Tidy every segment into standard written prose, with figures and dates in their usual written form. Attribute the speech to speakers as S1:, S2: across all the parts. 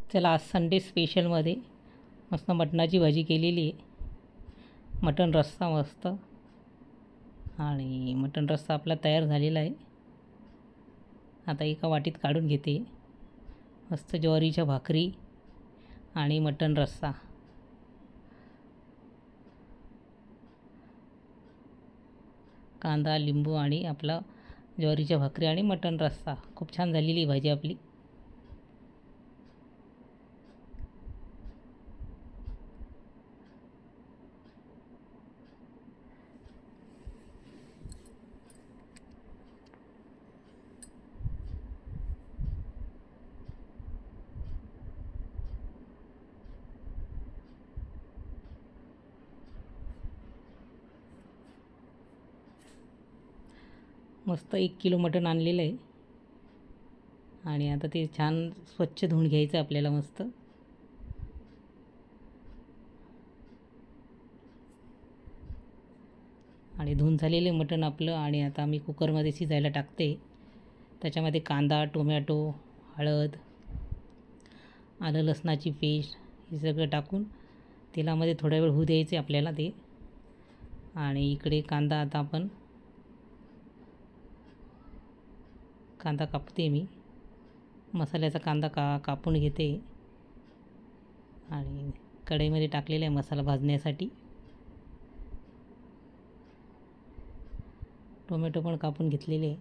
S1: चला आज संडे स्पेशलमध्ये मस्त मटणाची भाजी केलेली आहे. मटण रस्सा मस्त आणि मटण रस्सा आपला तयार झालेला आहे. आता एका वाटीत काढून घेते. मस्त ज्वारीच्या भाकरी आणि मटण रस्सा. कांदा लिंबू आणि आपला ज्वारीच्या भाकरी आणि मटण रस्सा. खूप छान झालेली भाजी आपली. मस्त 1 किलो मटण आणलेलं आहे आणि आता ते छान स्वच्छ धुवून घ्यायचं आपल्याला मस्त. आणि धुवून झालेले मटण आपलं आणि आता मी कुकरमध्ये शिजायला टाकते. त्याच्यामध्ये कांदा टोमॅटो हळद आलं लसणाची पेस्ट हे सगळं टाकून तेलामध्ये थोडा वेळ होऊ द्यायचे आपल्याला ते. आणि इकडे कांदा आता आपण कांदा कापते मी. मसाल्याचा कांदा कापून घेते आणि कढईमध्ये टाकलेला आहे मसाला भाजण्यासाठी. टोमॅटो पण कापून घेतलेले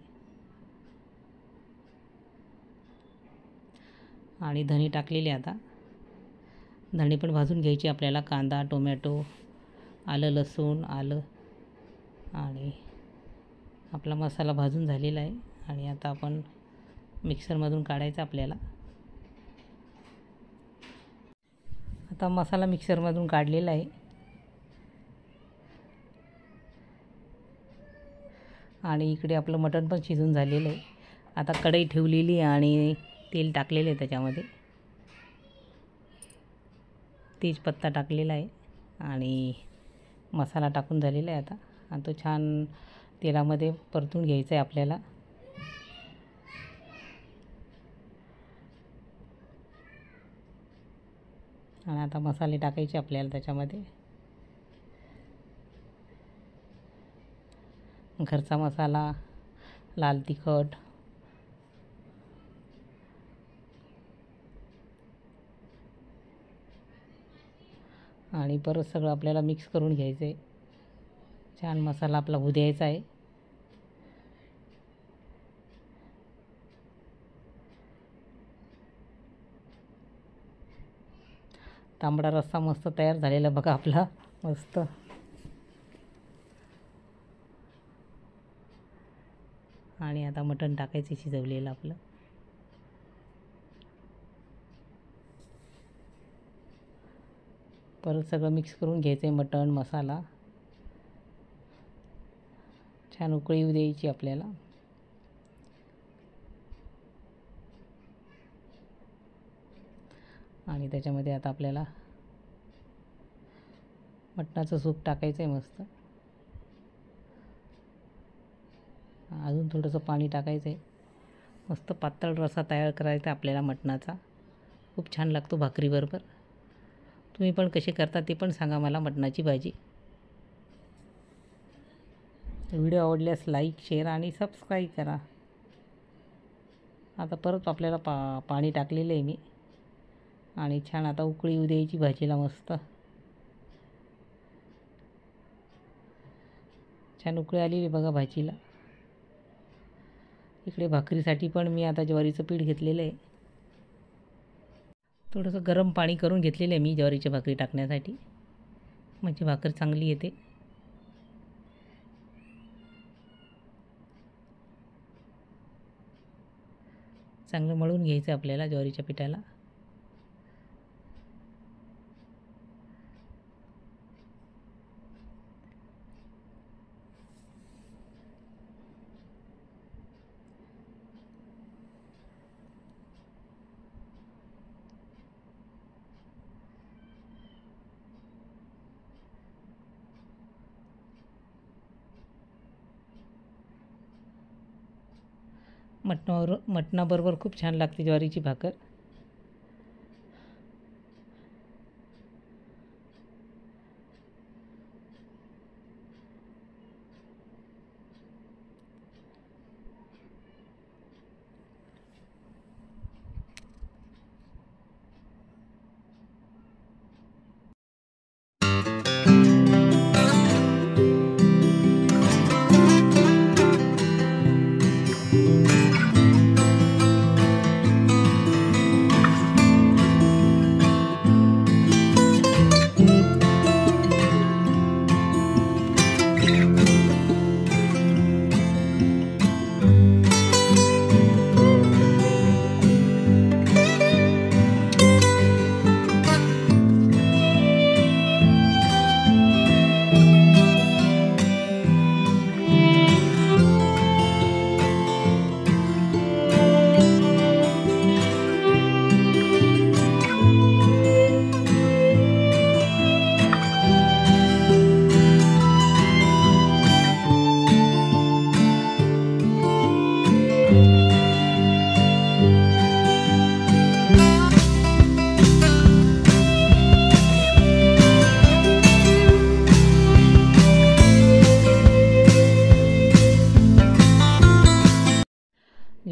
S1: आणि धणे टाकलेले. आता धणे पण भाजून घ्यायचे आपल्याला. कांदा टोमॅटो आलं लसूण आलं आणि आपला मसाला भाजून झालेला आहे. आणि आता आपण मिक्सरमधून काढायचा आपल्याला. आता मसाला मिक्सरमधून काढलेला आहे आणि इकडे आपलं मटण पण शिजून झालेलं आहे. आता कढई ठेवलेली आणि तेल टाकलेलं आहे. त्याच्यामध्ये तेजपत्ता टाकलेला आहे आणि मसाला टाकून झालेला आहे. आता तो छान तेलामध्ये परतून घ्यायचा आहे आपल्याला. आणि आता मसाले टाकायचे आपल्याला त्याच्यामध्ये. घरचा मसाला लाल तिखट आणि परत सगळं आपल्याला मिक्स करून घ्यायचं आहे. छान मसाला आपला होऊ द्यायचा आहे. तांबडा रस्सा मस्त तयार झालेला बघा आपला मस्त. आणि आता मटण टाकायचं शिजवलेलं आपलं. परत सगळं मिक्स करून घ्यायचं आहे. मटण मसाला छान उकळी येऊ द्यायची आपल्याला. आणि त्याच्यामध्ये आता आपल्याला मटणाचं सूप टाकायचं आहे मस्त. अजून थोडंसं पाणी टाकायचं आहे. मस्त पातळ रस्सा तयार करायचा आपल्याला मटणाचा. खूप छान लागतो भाकरीबरोबर. तुम्ही पण कसे करता ते पण सांगा मला मटणाची भाजी. व्हिडिओ आवडल्यास लाईक शेअर आणि सबस्क्राईब करा. आता परत आपल्याला पाणी टाकलेलं आहे मी आणि छान आता उकळी येऊ द्यायची भाजीला मस्त. छान उकळी आलेली बघा भाजीला. इकडे भाकरीसाठी पण मी आता ज्वारीचं पीठ घेतलेलं आहे. थोडंसं गरम पाणी करून घेतलेलं आहे मी ज्वारीची भाकरी टाकण्यासाठी, म्हणजे भाकर चांगली येते. चांगलं मळून घ्यायचं आपल्याला ज्वारीच्या पिठाला. मटणाबरोबर खूप छान लागते ज्वारीची भाकर.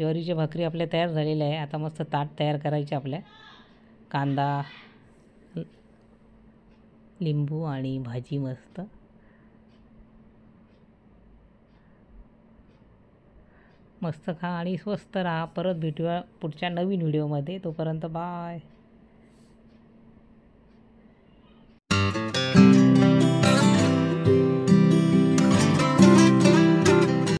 S1: ज्वारीच्या भाकरी आपल्या तयार झालेल्या आहे. आता मस्त ताट तयार करायचे आपल्या. कांदा, लिंबू आणि भाजी मस्त. मस्त खा आणि स्वस्त राहा. परत भेटूया पुढच्या नवीन व्हिडिओमध्ये. तोपर्यंत बाय.